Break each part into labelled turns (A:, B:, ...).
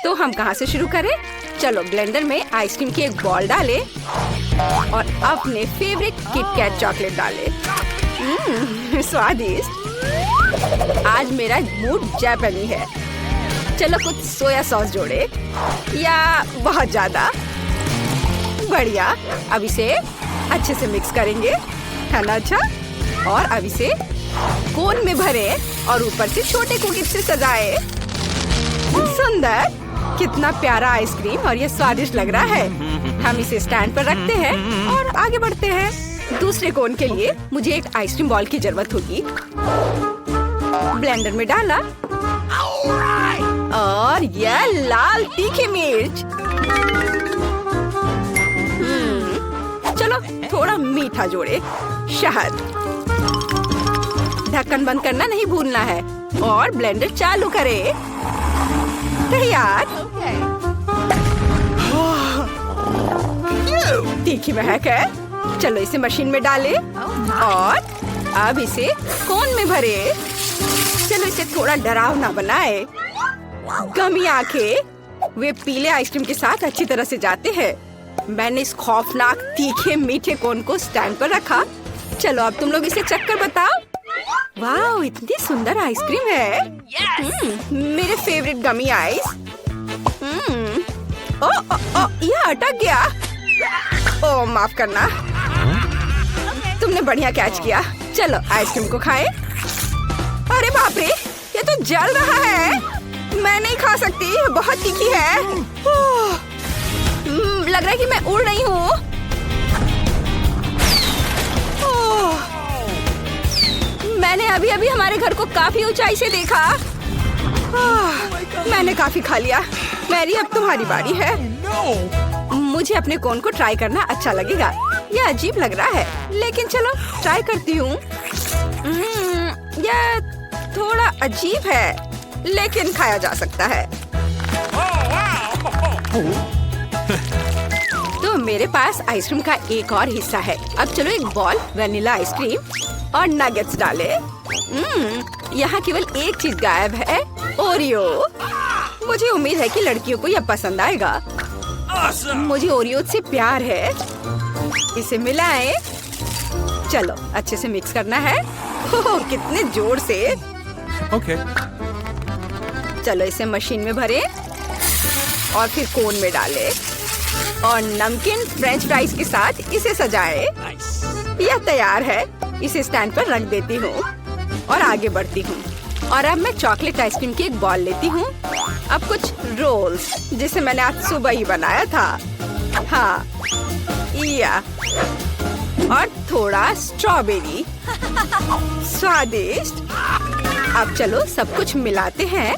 A: तो हम कहाँ से शुरू करें? चलो ब्लेंडर में आइसक्रीम की एक बॉल डालें और अपने फेवरेट किटकैट चॉकलेट डालें। स्वादिष्ट। आज मेरा मूड जापानी है। चलो कुछ सोया सॉस जोड़े या बहुत ज्यादा। बढ़िया। अब इसे अच्छे से मिक्स करेंगे, है ना? अच्छा। और अब इसे कोन में भरें और ऊपर से छोटे कुकीज से सजाएं। सुंदर, कितना प्यारा आइसक्रीम और ये स्वादिष्ट लग रहा है। हम इसे स्टैंड पर रखते हैं और आगे बढ़ते हैं। दूसरे कोन के लिए मुझे एक आइसक्रीम बॉल की जरूरत होगी। ब्लेंडर में डाला और यह लाल तीखी मिर्च। चलो थोड़ा मीठा जोड़े, शहद। ढक्कन बंद करना नहीं भूलना है और ब्लेंडर चालू करें। तैयार। तीखी महक है। चलो इसे मशीन में डालें और अब इसे कोन में भरें। चलो इसे थोड़ा डरावना बनाए। गमी आंखें वे पीले आइसक्रीम के साथ अच्छी तरह से जाते हैं। मैंने इस खौफनाक तीखे मीठे कोन को स्टैंड पर रखा। चलो अब तुम लोग इसे चक्कर बताओ। वाह, इतनी सुंदर आइसक्रीम है। मेरे फेवरेट गमी आइस। यह अटक गया। ओह माफ करना। तुमने बढ़िया कैच किया। चलो आइसक्रीम को खाएं। अरे बाप रे, ये तो जल रहा है। मैं नहीं खा सकती, बहुत तीखी है। लग रहा है कि मैं उड़ रही हूँ। मैंने अभी अभी हमारे घर को काफी ऊंचाई से देखा। मैंने काफी खा लिया। मैरी, अब तुम्हारी बारी है। मुझे अपने कोन को ट्राई करना अच्छा लगेगा। यह अजीब लग रहा है, लेकिन चलो ट्राई करती हूँ। यह थोड़ा अजीब है, लेकिन खाया जा सकता है। तो मेरे पास आइसक्रीम का एक और हिस्सा है। अब चलो एक बॉल वनीला आइसक्रीम और नगेट्स डालें। यहाँ केवल एक चीज गायब है, ओरियो। मुझे उम्मीद है कि लड़कियों को यह पसंद आएगा। मुझे ओरियो से प्यार है। इसे मिलाएं। चलो अच्छे से मिक्स करना है। ओह, कितने जोर से।
B: Okay.
A: चलो इसे मशीन में भरें और फिर कोन में डालें और नमकीन फ्रेंच फ्राइज के साथ इसे सजाएं। यह तैयार है। इसे स्टैंड पर रख देती हूँ और आगे बढ़ती हूँ। और अब मैं चॉकलेट आइसक्रीम की एक बॉल लेती हूँ। अब कुछ रोल्स, जिसे मैंने आज सुबह ही बनाया था। हाँ, या और थोड़ा स्ट्रॉबेरी। स्वादिष्ट। अब चलो सब कुछ मिलाते हैं।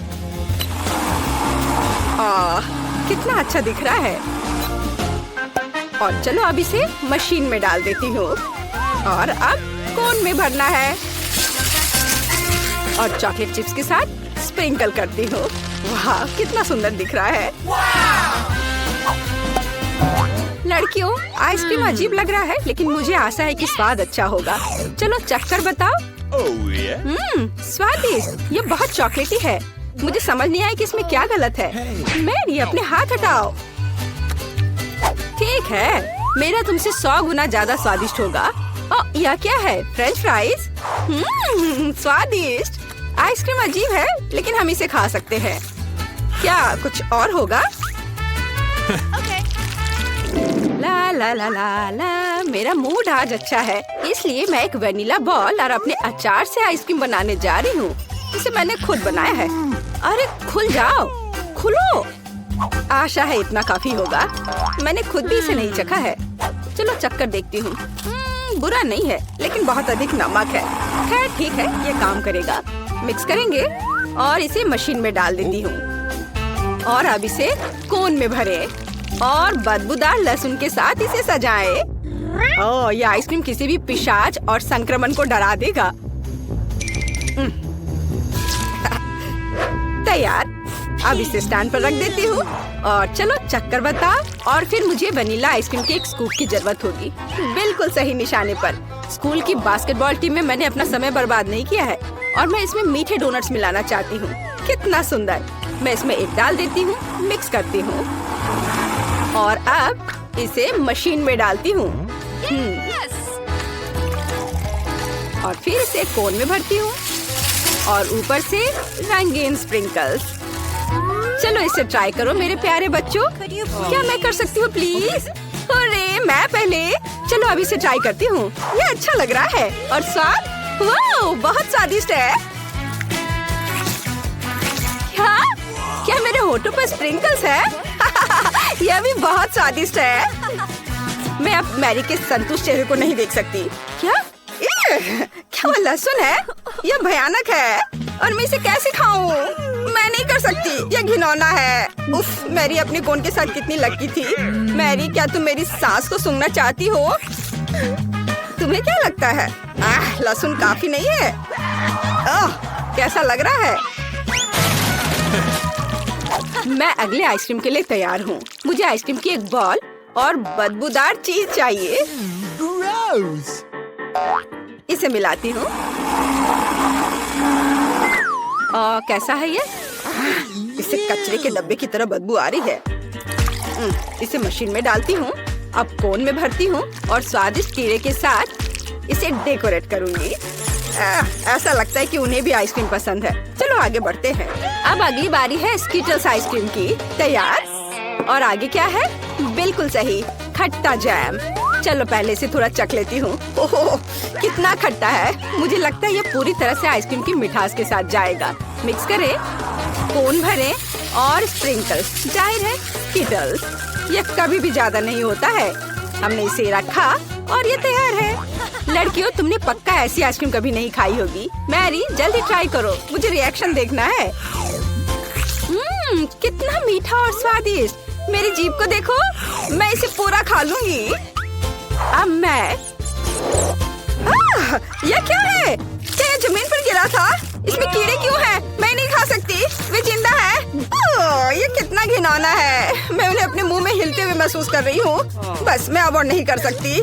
A: कितना अच्छा दिख रहा है। और चलो अब इसे मशीन में डाल देती हूँ और अब कोन में भरना है और चॉकलेट चिप्स के साथ स्प्रिंकल करती हूँ। वाह, कितना सुंदर दिख रहा है। लड़कियों, आइसक्रीम अजीब लग रहा है, लेकिन मुझे आशा है कि स्वाद अच्छा होगा। चलो चक्कर बताओ। स्वादिष्ट। ये बहुत चॉकलेटी है। मुझे समझ नहीं आया कि इसमें क्या गलत है। मैरी, अपने हाथ हटाओ। ठीक है, मेरा तुमसे 100 गुना ज्यादा स्वादिष्ट होगा। यह क्या है? French fries. स्वादिष्ट। आइसक्रीम अजीब है, लेकिन हम इसे खा सकते हैं। क्या कुछ और होगा? ला ला ला ला ला, मेरा मूड आज अच्छा है, इसलिए मैं एक वनीला बॉल और अपने अचार से आइसक्रीम बनाने जा रही हूँ। इसे मैंने खुद बनाया है। अरे खुल जाओ, खुलो। आशा है इतना काफी होगा। मैंने खुद भी इसे नहीं चखा है। चलो चक्कर देखती हूँ। बुरा नहीं है, लेकिन बहुत अधिक नमक है। खैर ठीक है, ये काम करेगा। मिक्स करेंगे और इसे मशीन में डाल देती हूँ और अब इसे कोन में भरें और बदबूदार लहसुन के साथ इसे सजाएं। ओह, ये आइसक्रीम किसी भी पिशाच और संक्रमण को डरा देगा। तैयार। अब इसे स्टैंड पर रख देती हूँ और चलो चक्कर बता। और फिर मुझे वनीला आइसक्रीम के एक स्कूप की जरूरत होगी। बिल्कुल सही निशाने पर। स्कूल की बास्केटबॉल टीम में मैंने अपना समय बर्बाद नहीं किया है और मैं इसमें मीठे डोनट्स मिलाना चाहती हूँ। कितना सुंदर। मैं इसमें एक डाल देती हूँ, मिक्स करती हूँ और अब इसे मशीन में डालती हूँ। और फिर इसे कोन में भरती हूँ और ऊपर से रंगीन स्प्रिंकल्स। चलो इसे ट्राई करो मेरे प्यारे बच्चों। क्या मैं कर सकती हूँ प्लीज? अरे मैं पहले। चलो अभी इसे ट्राई करती हूँ। ये अच्छा लग रहा है और स्वाद वाह बहुत स्वादिष्ट है। क्या मेरे होठों पर स्प्रिंकल्स है? यह भी बहुत स्वादिष्ट है। मैं अब मैरी के संतुष्ट चेहरे को नहीं देख सकती। क्या वो लहसुन है? यह भयानक है और मैं इसे कैसे खाऊं? मैं नहीं कर सकती, यह घिनौना है। उफ, मैरी अपने कोन के साथ कितनी लकी थी। मैरी, क्या तुम मेरी सांस को सूंघना चाहती हो? तुम्हें क्या लगता है? लहसुन काफी नहीं है? कैसा लग रहा है? मैं अगले आइसक्रीम के लिए तैयार हूँ। मुझे आइसक्रीम की एक बॉल और बदबूदार चीज चाहिए। इसे मिलाती हूँ। कैसा है ये? इसे कचरे के डब्बे की तरह बदबू आ रही है। इसे मशीन में डालती हूँ। अब कोन में भरती हूँ और स्वादिष्ट कीड़े के साथ इसे डेकोरेट करूँगी। ऐसा लगता है कि उन्हें भी आइसक्रीम पसंद है। चलो आगे बढ़ते हैं। अब अगली बारी है स्कीटल्स आइसक्रीम की। तैयार? और आगे क्या है? बिल्कुल सही, खट्टा जैम। चलो पहले से थोड़ा चख लेती हूँ। ओह, कितना खट्टा है। मुझे लगता है ये पूरी तरह से आइसक्रीम की मिठास के साथ जाएगा। मिक्स करें, कोन भरें और स्प्रिंकल्स। जाहिर है स्कीटल्स। ये कभी भी ज्यादा नहीं होता है। हमने इसे रखा और ये तैयार है। लड़कियों, तुमने पक्का ऐसी आइसक्रीम कभी नहीं खाई होगी। मैरी, जल्दी ट्राई करो, मुझे रिएक्शन देखना है। कितना मीठा और स्वादिष्ट। मेरी जीभ को देखो, मैं इसे पूरा खा लूंगी। अब मैं यह क्या है? क्या यह जमीन पर गिरा था? इसमें कीड़े क्यों हैं? मैं नहीं खा सकती, वे जिंदा है। ये कितना घिनौना है। मैं उन्हें अपने मुंह में हिलते हुए महसूस कर रही हूँ। बस मैं अब और नहीं कर सकती।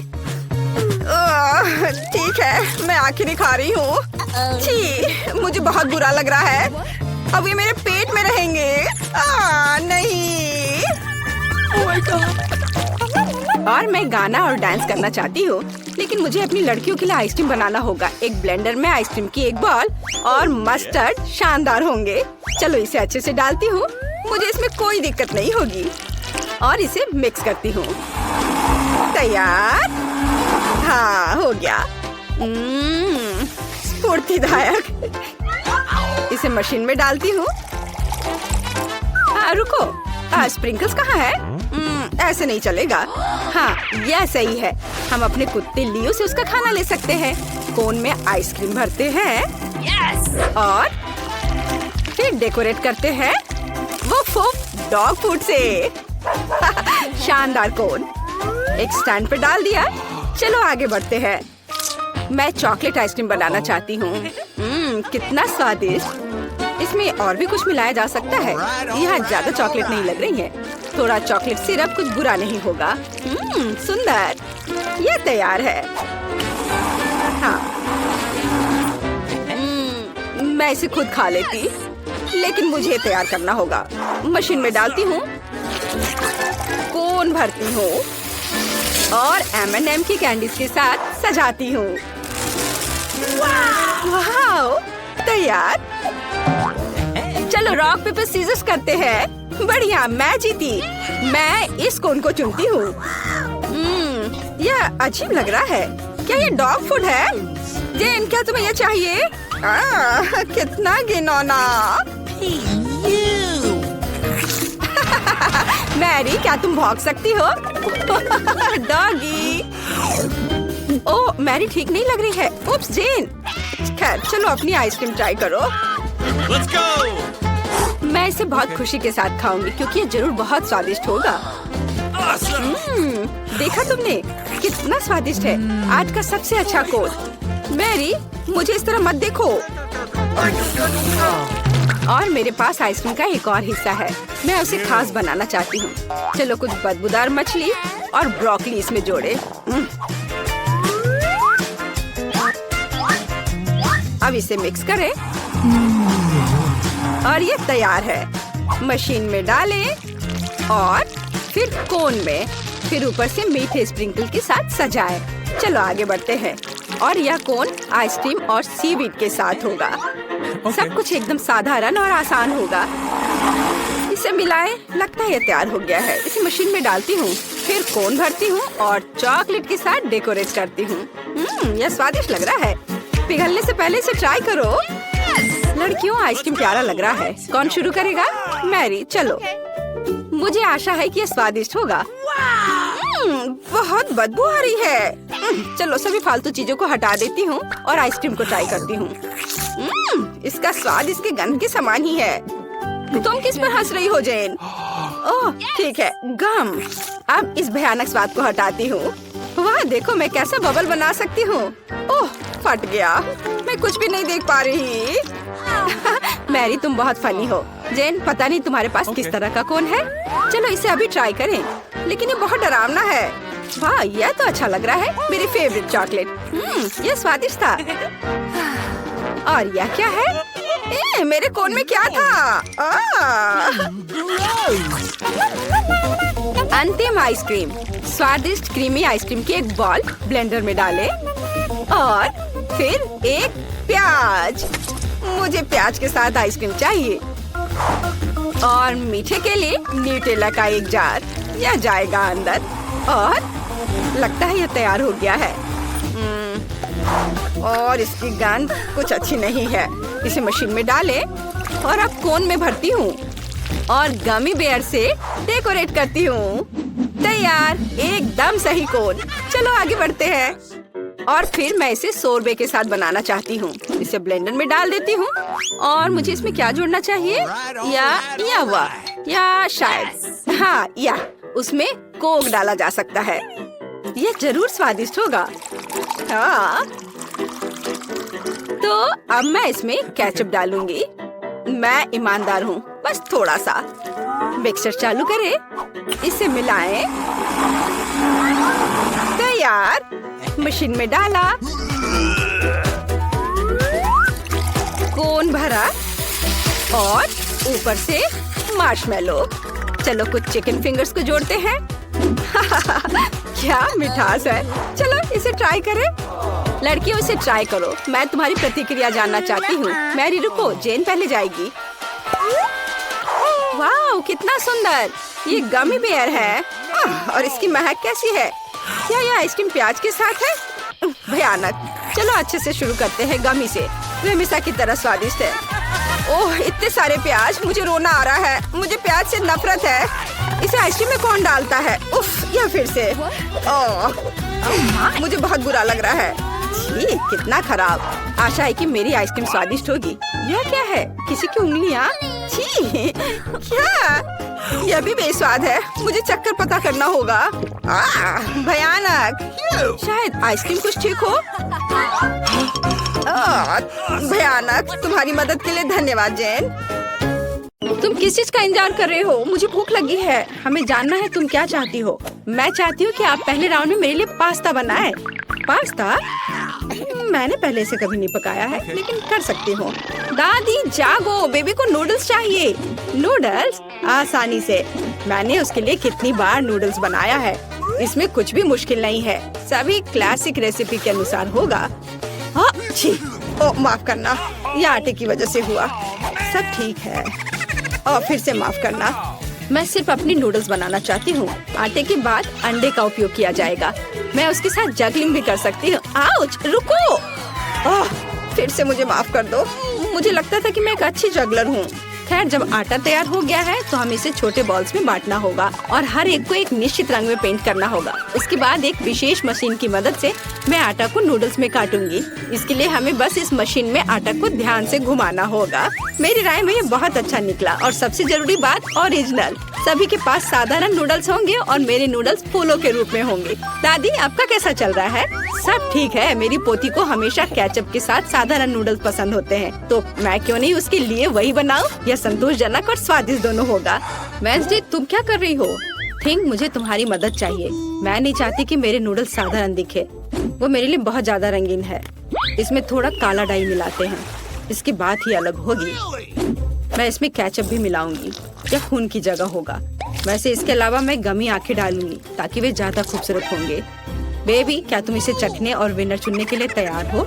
A: ठीक है, मैं आखिर खा रही हूँ। छी, मुझे बहुत बुरा लग रहा है। अब ये मेरे पेट में रहेंगे। नहीं। और मैं गाना और डांस करना चाहती हूँ, लेकिन मुझे अपनी लड़कियों के लिए आइसक्रीम बनाना होगा। एक ब्लेंडर में आइसक्रीम की एक बॉल और मस्टर्ड शानदार होंगे। चलो इसे अच्छे से डालती हूँ, मुझे इसमें कोई दिक्कत नहीं होगी। और इसे मिक्स करती हूँ। तैयार? हाँ, हो गया। स्फूर्तिदायक। इसे मशीन में डालती हूँ। रुको, स्प्रिंकल्स कहाँ है? ऐसे नहीं चलेगा। हाँ, यह सही है। हम अपने कुत्ते लियो से उसका खाना ले सकते हैं। कोन में आइसक्रीम भरते हैं। और फिर डेकोरेट करते हैं वो डॉग फूड से। शानदार कोन। एक स्टैंड पे डाल दिया। चलो आगे बढ़ते हैं। मैं चॉकलेट आइसक्रीम बनाना चाहती हूँ। कितना स्वादिष्ट। इसमें और भी कुछ मिलाया जा सकता है। यहाँ ज्यादा चॉकलेट नहीं लग रही है। थोड़ा चॉकलेट सिरप कुछ बुरा नहीं होगा। सुंदर। ये तैयार है। हाँ, मैं इसे खुद खा लेती, लेकिन मुझे तैयार करना होगा। मशीन में डालती हूँ, कोन भरती हूँ और M&M की कैंडीज के साथ सजाती हूँ। वाह, तैयार। चलो रॉक पेपर सीजर्स करते हैं। बढ़िया, मैं जीती। मैं इस कोन को चुनती हूँ। यह अजीब लग रहा है। क्या ये डॉग फूड है? जेन, क्या तुम्हें यह चाहिए? कितना घिनौना। मैरी, क्या तुम भौंक सकती हो? डॉगी। ओह, मैरी ठीक नहीं लग रही है। उप्स, जेन। खैर, चलो अपनी आइसक्रीम ट्राई करो।
B: Let's go!
A: मैं इसे बहुत खुशी के साथ खाऊंगी क्योंकि ये जरूर बहुत स्वादिष्ट होगा। देखा तुमने? कितना स्वादिष्ट है। आज का सबसे अच्छा कोन। मैरी, मुझे इस तरह मत देखो। और मेरे पास आइसक्रीम का एक और हिस्सा है। मैं उसे खास बनाना चाहती हूँ। चलो कुछ बदबूदार मछली और ब्रोकली इसमें जोड़े। अब इसे मिक्स करें। और ये तैयार है। मशीन में डालें और फिर कोन में, फिर ऊपर से मीठे स्प्रिंकल के साथ सजाएं। चलो आगे बढ़ते हैं। और यह कोन आइसक्रीम और सीवीड के साथ होगा। सब कुछ एकदम साधारण और आसान होगा। इसे मिलाएं। लगता है ये तैयार हो गया है। इसे मशीन में डालती हूँ, फिर कोन भरती हूँ और चॉकलेट के साथ डेकोरेट करती हूँ। यह स्वादिष्ट लग रहा है। पिघलने से पहले इसे ट्राई करो। लड़कियों, आइसक्रीम प्यारा लग रहा है। कौन शुरू करेगा? मैरी, चलो। मुझे आशा है कि यह स्वादिष्ट होगा। बहुत बदबू आ रही है। चलो सभी फालतू चीजों को हटा देती हूँ और आइसक्रीम को ट्राई करती हूँ। इसका स्वाद इसके गंध के समान ही है। तुम किस पर हंस रही हो जेन? ओह ठीक है, गम। अब इस भयानक स्वाद को हटाती हूँ। वाह देखो, मैं कैसा बबल बना सकती हूँ। ओह फट गया, मैं कुछ भी नहीं देख पा रही। मैरी, तुम बहुत फनी हो। जेन, पता नहीं तुम्हारे पास किस तरह का कोन है। चलो इसे अभी ट्राई करें, लेकिन ये बहुत डरावना है। वाह, यह तो अच्छा लग रहा है। मेरी फेवरेट चॉकलेट। यह स्वादिष्ट था। और यह क्या है? मेरे कोन में क्या था? अंतिम आइसक्रीम। स्वादिष्ट क्रीमी आइसक्रीम की एक बॉल ब्लेंडर में डालें और फिर एक प्याज। मुझे प्याज के साथ आइसक्रीम चाहिए। और मीठे के लिए न्यूटेला का एक जार। यह जाएगा अंदर और लगता है यह तैयार हो गया है। और इसकी गंध कुछ अच्छी नहीं है। इसे मशीन में डालें और अब कोन में भरती हूँ और गमी बेयर से डेकोरेट करती हूँ। तैयार, एकदम सही कोन। चलो आगे बढ़ते हैं। और फिर मैं इसे सोरबे के साथ बनाना चाहती हूँ। इसे ब्लेंडर में डाल देती हूँ और मुझे इसमें क्या जोड़ना चाहिए? या शायद हाँ, या उसमें कोक डाला जा सकता है। यह जरूर स्वादिष्ट होगा। हाँ, तो अब मैं इसमें केचप डालूंगी। मैं ईमानदार हूँ, बस थोड़ा सा। मिक्सर चालू करें, इसे मिलाएं। तैयार। मशीन में डाला, कोन भरा और ऊपर से मार्शमेलो। चलो कुछ चिकन फिंगर्स को जोड़ते हैं। क्या मिठास है। चलो इसे ट्राई करें। लड़कियों, इसे ट्राई करो। मैं तुम्हारी प्रतिक्रिया जानना चाहती हूँ। मैरी रुको, जेन पहले जाएगी। वाह कितना सुंदर। ये गमी बेयर है। और इसकी महक कैसी है? क्या यह आइसक्रीम प्याज के साथ है? भयानक। चलो अच्छे से शुरू करते हैं गमी से। वे हमेशा की तरह स्वादिष्ट है। ओह इतने सारे प्याज, मुझे रोना आ रहा है। मुझे प्याज से नफरत है। इसे आइसक्रीम में कौन डालता है? उफ, यह फिर से। ओह मुझे बहुत बुरा लग रहा है। छी, कितना खराब। आशा है कि मेरी आइसक्रीम स्वादिष्ट होगी। यह क्या है? किसी की उंगलियाँ? छी, क्या? यह भी बेस्वाद है। मुझे चक्कर पता करना होगा। भयानक। शायद आइसक्रीम कुछ ठीक हो। भयानक। तुम्हारी मदद के लिए धन्यवाद जेन। तुम किस चीज का इंतजार कर रहे हो? मुझे भूख लगी है। हमें जानना है तुम क्या चाहती हो। मैं चाहती हूँ कि आप पहले राउंड में मेरे लिए पास्ता बनाएं। पास्ता? मैंने पहले से कभी नहीं पकाया है, लेकिन कर सकती हूँ। दादी जागो, बेबी को नूडल्स चाहिए। नूडल्स? आसानी से। मैंने उसके लिए कितनी बार नूडल्स बनाया है। इसमें कुछ भी मुश्किल नहीं है। सभी क्लासिक रेसिपी के अनुसार होगा। छी, माफ करना, ये आटे की वजह से हुआ। सब ठीक है। और फिर से माफ करना। मैं सिर्फ अपनी नूडल्स बनाना चाहती हूँ। आटे के बाद अंडे का उपयोग किया जाएगा। मैं उसके साथ जगलिंग भी कर सकती हूँ। आउच, रुको। फिर से मुझे माफ कर दो। मुझे लगता था कि मैं एक अच्छी जगलर हूँ। खैर, जब आटा तैयार हो गया है तो हमें इसे छोटे बॉल्स में बांटना होगा और हर एक को एक निश्चित रंग में पेंट करना होगा। उसके बाद एक विशेष मशीन की मदद से मैं आटा को नूडल्स में काटूंगी। इसके लिए हमें बस इस मशीन में आटा को ध्यान से घुमाना होगा। मेरी राय में ये बहुत अच्छा निकला। और सबसे जरूरी बात, ओरिजिनल। सभी के पास साधारण नूडल्स होंगे और मेरे नूडल्स फूलों के रूप में होंगे। दादी, आपका कैसा चल रहा है? सब ठीक है। मेरी पोती को हमेशा केचप के साथ साधारण नूडल्स पसंद होते हैं, तो मैं क्यों नहीं उसके लिए वही बनाऊं? यह संतोषजनक और स्वादिष्ट दोनों होगा। वेंसडे, तुम क्या कर रही हो? थिंक, मुझे तुम्हारी मदद चाहिए। मैं नहीं चाहती कि मेरे नूडल्स साधारण दिखे। वो मेरे लिए बहुत ज्यादा रंगीन है। इसमें थोड़ा काला डाई मिलाते हैं। इसकी बात ही अलग होगी। मैं इसमें केचप भी मिलाऊंगी, या खून की जगह होगा। वैसे इसके अलावा मैं गमी आंखें डालूंगी ताकि वे ज्यादा खूबसूरत होंगे। बेबी, क्या तुम इसे चखने और विनर चुनने के लिए तैयार हो?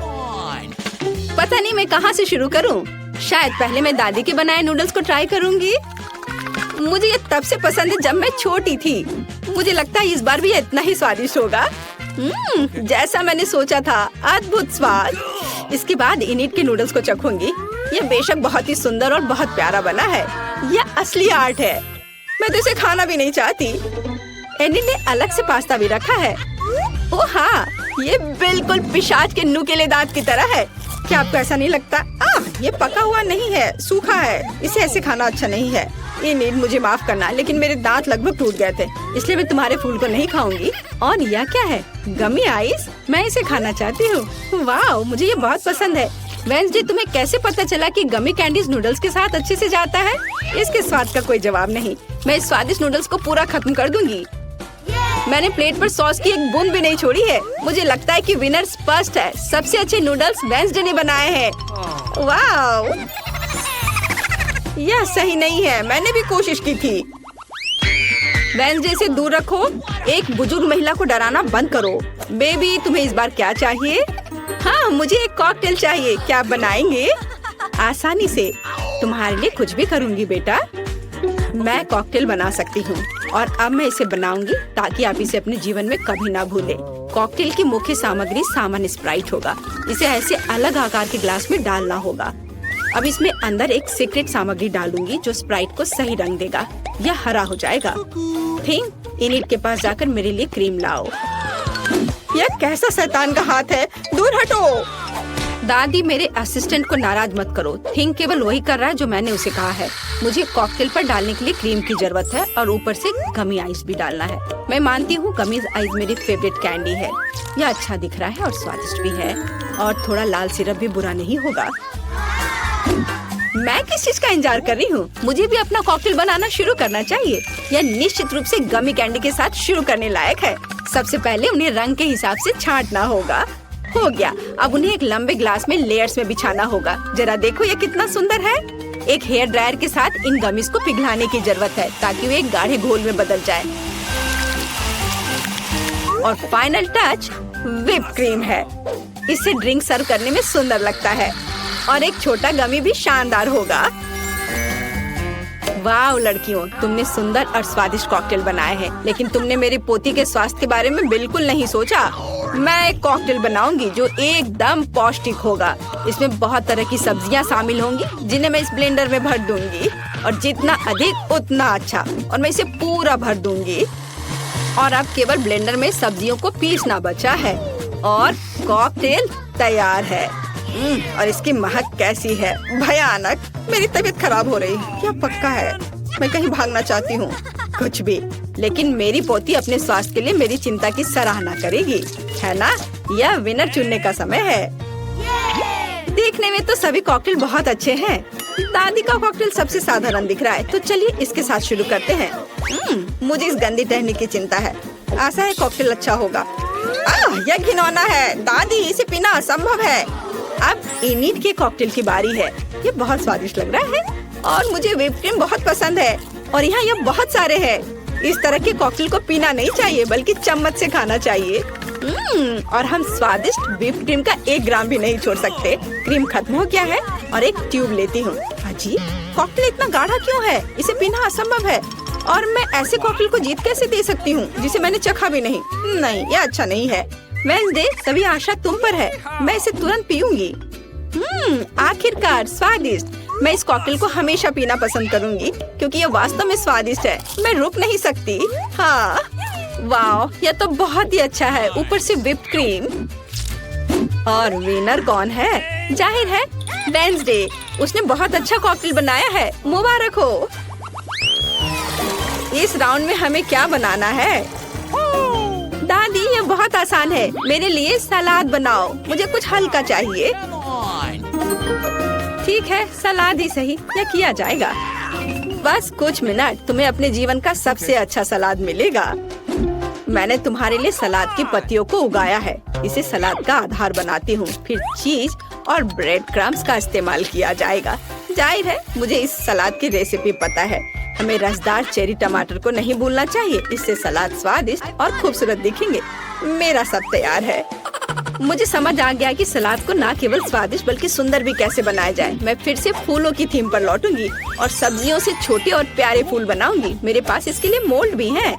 A: पता नहीं मैं कहाँ से शुरू करूँ। शायद पहले मैं दादी के बनाए नूडल्स को ट्राई करूंगी। मुझे ये तब से पसंद है जब मैं छोटी थी। मुझे लगता है इस बार भी ये इतना ही स्वादिष्ट होगा। जैसा मैंने सोचा था, अद्भुत स्वाद। इसके बाद इनिट के नूडल्स को चखूंगी। ये बेशक बहुत ही सुंदर और बहुत प्यारा बना है। यह असली आर्ट है। मैं तो इसे खाना भी नहीं चाहती। एनिट ने अलग से पास्ता भी रखा है। ओह हाँ, ये बिल्कुल पिशाच के नुकीले दांत की तरह है। क्या आपको ऐसा नहीं लगता? ये पका हुआ नहीं है, सूखा है। इसे ऐसे खाना अच्छा नहीं है। एनिट, मुझे माफ करना, लेकिन मेरे दांत लगभग टूट गए थे, इसलिए मैं तुम्हारे फूल को नहीं खाऊंगी। और यह क्या है? गमी आइस? मैं इसे खाना चाहती हूँ। वाह, मुझे ये बहुत पसंद है। वेंसडे, तुम्हें कैसे पता चला कि गमी कैंडीज नूडल्स के साथ अच्छे से जाता है? इसके स्वाद का कोई जवाब नहीं। मैं इस स्वादिष्ट नूडल्स को पूरा खत्म कर दूंगी। मैंने प्लेट पर सॉस की एक बूंद भी नहीं छोड़ी है। मुझे लगता है कि विनर स्पष्ट है। सबसे अच्छे नूडल्स वेंसडे ने बनाए हैं। वाह, यह सही नहीं है। मैंने भी कोशिश की थी। वेंसडे से दूर रखो। एक बुजुर्ग महिला को डराना बंद करो। बेबी, तुम्हें इस बार क्या चाहिए? हाँ, मुझे एक कॉकटेल चाहिए। क्या आप बनाएंगे? आसानी से। तुम्हारे लिए कुछ भी करूँगी बेटा। मैं कॉकटेल बना सकती हूँ और अब मैं इसे बनाऊंगी ताकि आप इसे अपने जीवन में कभी ना भूलें। कॉकटेल की मुख्य सामग्री सामान्य स्प्राइट होगा। इसे ऐसे अलग आकार के ग्लास में डालना होगा। अब इसमें अंदर एक सीक्रेट सामग्री डालूंगी जो स्प्राइट को सही रंग देगा। यह हरा हो जाएगा। थिंक, इनिट के पास जाकर मेरे लिए क्रीम लाओ। यह कैसा शैतान का हाथ है? दूर हटो। दादी, मेरे असिस्टेंट को नाराज मत करो। थिंक केवल वही कर रहा है जो मैंने उसे कहा है। मुझे कॉकटेल पर डालने के लिए क्रीम की जरूरत है और ऊपर से गमी आइस भी डालना है। मैं मानती हूँ गमी आइस मेरी फेवरेट कैंडी है। यह अच्छा दिख रहा है और स्वादिष्ट भी है। और थोड़ा लाल सिरप भी बुरा नहीं होगा। मैं किस चीज का इंतजार कर रही हूँ? मुझे भी अपना कॉकटेल बनाना शुरू करना चाहिए। यह निश्चित रूप से गमी कैंडी के साथ शुरू करने लायक है। सबसे पहले उन्हें रंग के हिसाब से छांटना होगा। हो गया। अब उन्हें एक लंबे ग्लास में लेयर्स में बिछाना होगा। जरा देखो ये कितना सुंदर है। एक हेयर ड्रायर के साथ इन गमीज को पिघलाने की जरूरत है ताकि वे एक गाढ़े घोल में बदल जाए। और फाइनल टच व्हिप क्रीम है। इससे ड्रिंक सर्व करने में सुंदर लगता है और एक छोटा गमी भी शानदार होगा। वाह लड़कियों, तुमने सुंदर और स्वादिष्ट कॉकटेल बनाए हैं, लेकिन तुमने मेरी पोती के स्वास्थ्य के बारे में बिल्कुल नहीं सोचा। मैं एक कॉकटेल बनाऊंगी जो एकदम पौष्टिक होगा। इसमें बहुत तरह की सब्जियां शामिल होंगी जिन्हें मैं इस ब्लेंडर में भर दूंगी। और जितना अधिक उतना अच्छा। और मैं इसे पूरा भर दूंगी। और अब केवल ब्लेंडर में सब्जियों को पीसना बचा है और कॉकटेल तैयार है। और इसकी महक कैसी है? भयानक। मेरी तबीयत खराब हो रही है। क्या पक्का है? मैं कहीं भागना चाहती हूँ। कुछ भी, लेकिन मेरी पोती अपने स्वास्थ्य के लिए मेरी चिंता की सराहना करेगी, है ना? यह विनर चुनने का समय है। देखने में तो सभी कॉकटेल बहुत अच्छे हैं। दादी का कॉकटेल सबसे साधारण दिख रहा है, तो चलिए इसके साथ शुरू करते हैं। मुझे इस गंदी टहनी की चिंता है। आशा है कॉकटेल अच्छा होगा। यह घिनौना है। दादी, इसे पीना असंभव है। अब इनिट के कॉकटेल की बारी है। ये बहुत स्वादिष्ट लग रहा है और मुझे व्हिप क्रीम बहुत पसंद है। और यहाँ ये बहुत सारे हैं। इस तरह के कॉकटेल को पीना नहीं चाहिए बल्कि चम्मच से खाना चाहिए। और हम स्वादिष्ट व्हिप क्रीम का 1 ग्राम भी नहीं छोड़ सकते। क्रीम खत्म हो गया है और एक ट्यूब लेती हूँ। अजी, कॉकटेल इतना गाढ़ा क्यों है? इसे पीना असंभव है। और मैं ऐसे कॉकटेल को जीत कैसे दे सकती हूँ जिसे मैंने चखा भी नहीं? नहीं, ये अच्छा नहीं है। वेंसडे, सभी आशा तुम पर है। मैं इसे तुरंत पीऊंगी। आखिरकार स्वादिष्ट। मैं इस कॉकटेल को हमेशा पीना पसंद करूंगी क्योंकि ये वास्तव में स्वादिष्ट है। मैं रुक नहीं सकती। हाँ, वाह, यह तो बहुत ही अच्छा है। ऊपर से व्हिप क्रीम। और विनर कौन है? जाहिर है वेंसडे। उसने बहुत अच्छा कॉकटेल बनाया है। मुबारक हो। इस राउंड में हमें क्या बनाना है? दादी, ये बहुत आसान है। मेरे लिए सलाद बनाओ। मुझे कुछ हल्का चाहिए। ठीक है, सलाद ही सही। यह किया जाएगा। बस कुछ मिनट, तुम्हें अपने जीवन का सबसे अच्छा सलाद मिलेगा। मैंने तुम्हारे लिए सलाद की पत्तियों को उगाया है। इसे सलाद का आधार बनाती हूँ। फिर चीज और ब्रेड क्रम्स का इस्तेमाल किया जाएगा। जाहिर है मुझे इस सलाद की रेसिपी पता है। हमें रसदार चेरी टमाटर को नहीं भूलना चाहिए, इससे सलाद स्वादिष्ट और खूबसूरत दिखेंगे। मेरा सब तैयार है। मुझे समझ आ गया कि सलाद को न केवल स्वादिष्ट बल्कि सुंदर भी कैसे बनाया जाए। मैं फिर से फूलों की थीम पर लौटूंगी और सब्जियों से छोटे और प्यारे फूल बनाऊंगी। मेरे पास इसके लिए मोल्ड भी है।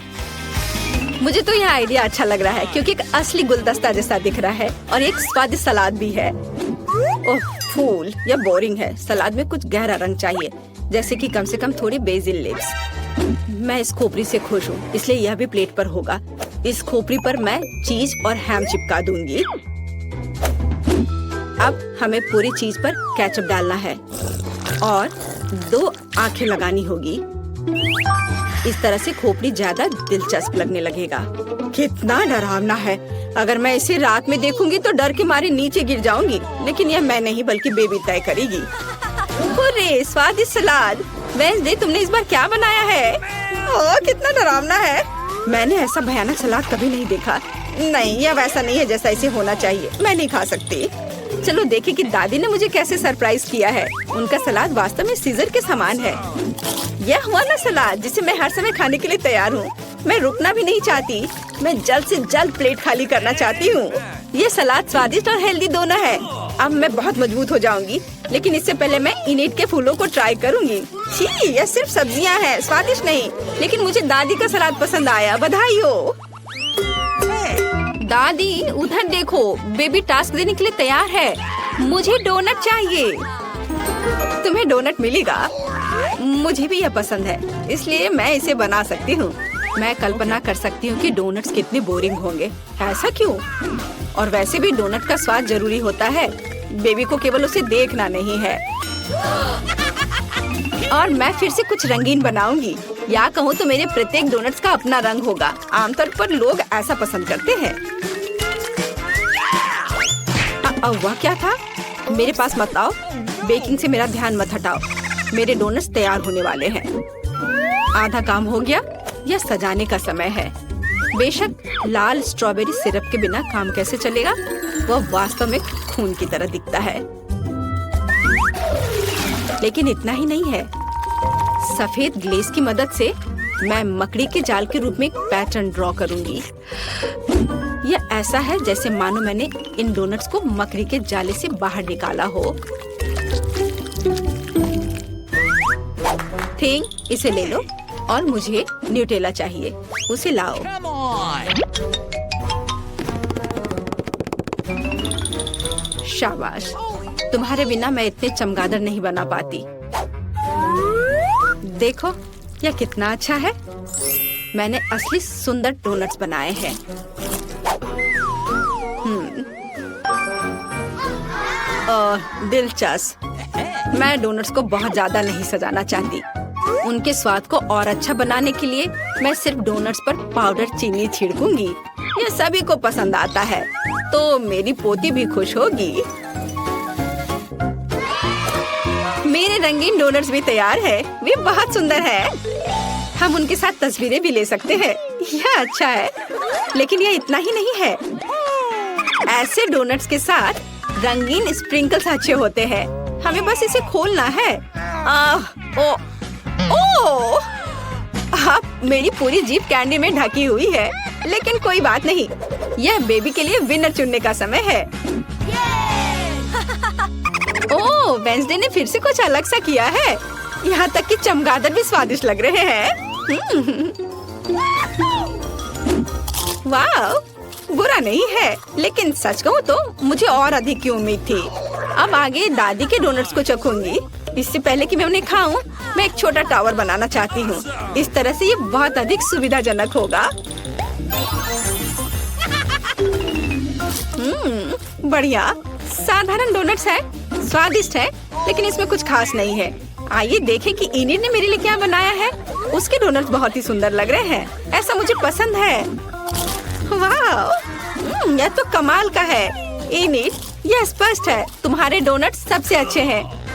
A: मुझे तो यह आइडिया अच्छा लग रहा है क्योंकि एक असली गुलदस्ता जैसा दिख रहा है और एक स्वादिष्ट सलाद भी है। ओह, फूल यह बोरिंग है। सलाद में कुछ गहरा रंग चाहिए, जैसे कि कम से कम थोड़ी बेसिल लीव्स। मैं इस खोपड़ी से खुश हूँ, इसलिए यह भी प्लेट पर होगा। इस खोपड़ी पर मैं चीज और हैम चिपका दूंगी। अब हमें पूरी चीज पर केचप डालना है और 2 आंखें लगानी होगी। इस तरह से खोपड़ी ज्यादा दिलचस्प लगने लगेगा। कितना डरावना है। अगर मैं इसे रात में देखूंगी तो डर के मारे नीचे गिर जाऊंगी, लेकिन यह मैं नहीं बल्कि बेबी तय करेगी। अरे स्वादिष्ट सलाद। वेंसडे, तुमने इस बार क्या बनाया है? ओह, कितना डरावना है। मैंने ऐसा भयानक सलाद कभी नहीं देखा। नहीं, यह वैसा नहीं है जैसा इसे होना चाहिए। मैं नहीं खा सकती। चलो देखें कि दादी ने मुझे कैसे सरप्राइज किया है। उनका सलाद वास्तव में सीजर के समान है। यह हुआ ना सलाद जिसे मैं हर समय खाने के लिए तैयार हूँ। मैं रुकना भी नहीं चाहती। मैं जल्द से जल्द प्लेट खाली करना चाहती हूँ। ये सलाद स्वादिष्ट और हेल्दी दोनों है। अब मैं बहुत मजबूत हो जाऊंगी, लेकिन इससे पहले मैं इनिट के फूलों को ट्राई करूंगी। छी, यह सिर्फ सब्जियां हैं, स्वादिष्ट नहीं। लेकिन मुझे दादी का सलाद पसंद आया। बधाई हो दादी। उधर देखो, बेबी टास्क देने के लिए तैयार है। मुझे डोनट चाहिए। तुम्हें डोनट मिलेगा। मुझे भी यह पसंद है, इसलिए मैं इसे बना सकती हूँ। मैं कल्पना कर सकती हूँ कि डोनट्स कितने बोरिंग होंगे। ऐसा क्यों? और वैसे भी डोनट का स्वाद जरूरी होता है। बेबी को केवल उसे देखना नहीं है। और मैं फिर से कुछ रंगीन बनाऊंगी। या कहूँ तो मेरे प्रत्येक डोनट्स का अपना रंग होगा। आमतौर पर लोग ऐसा पसंद करते हैं। वह क्या था? मेरे पास मत आओ। बेकिंग से मेरा ध्यान मत हटाओ। मेरे डोनट्स तैयार होने वाले हैं। आधा काम हो गया। यह सजाने का समय है। बेशक लाल स्ट्रॉबेरी सिरप के बिना काम कैसे चलेगा? वह वास्तव में खून की तरह दिखता है। लेकिन इतना ही नहीं है। सफेद ग्लेज की मदद से मैं मकड़ी के जाल के रूप में एक पैटर्न ड्रॉ करूंगी। यह ऐसा है जैसे मानो मैंने इन डोनट्स को मकड़ी के जाले से बाहर निकाला हो। थिंग, इसे ले लो। और मुझे न्यूटेला चाहिए, उसे लाओ। शाबाश। तुम्हारे बिना मैं इतने चमगादड़ नहीं बना पाती। देखो, यह कितना अच्छा है। मैंने असली सुंदर डोनट्स बनाए हैं। दिलचस्प। मैं डोनट्स को बहुत ज्यादा नहीं सजाना चाहती। उनके स्वाद को और अच्छा बनाने के लिए मैं सिर्फ डोनट्स पर पाउडर चीनी छिड़कूंगी। यह सभी को पसंद आता है, तो मेरी पोती भी खुश होगी। मेरे रंगीन डोनट्स भी तैयार है। वे बहुत सुंदर है। हम उनके साथ तस्वीरें भी ले सकते हैं। यह अच्छा है, लेकिन यह इतना ही नहीं है। ऐसे डोनट्स के साथ रंगीन स्प्रिंकल्स अच्छे होते हैं। हमें बस इसे खोलना है। ओह! अब मेरी पूरी जीभ कैंडी में ढकी हुई है, लेकिन कोई बात नहीं। यह बेबी के लिए विनर चुनने का समय है। ओह, वेंसडे ने फिर से कुछ अलग सा किया है। यहाँ तक कि चमगादड़ भी स्वादिष्ट लग रहे हैं। वाह, बुरा नहीं है, लेकिन सच कहूँ तो मुझे और अधिक की उम्मीद थी। अब आगे दादी के डोनट्स को चखूंगी। इससे पहले कि मैं उन्हें खाऊं, मैं एक छोटा टावर बनाना चाहती हूँ। इस तरह से ये बहुत अधिक सुविधाजनक होगा। बढ़िया। साधारण डोनट्स है, स्वादिष्ट है, लेकिन इसमें कुछ खास नहीं है। आइए देखें कि इनिट ने मेरे लिए क्या बनाया है। उसके डोनट्स बहुत ही सुंदर लग रहे हैं। ऐसा मुझे पसंद है। वाह, यह तो कमाल का है। इनिट, यह स्पष्ट है तुम्हारे डोनट्स सबसे अच्छे हैं।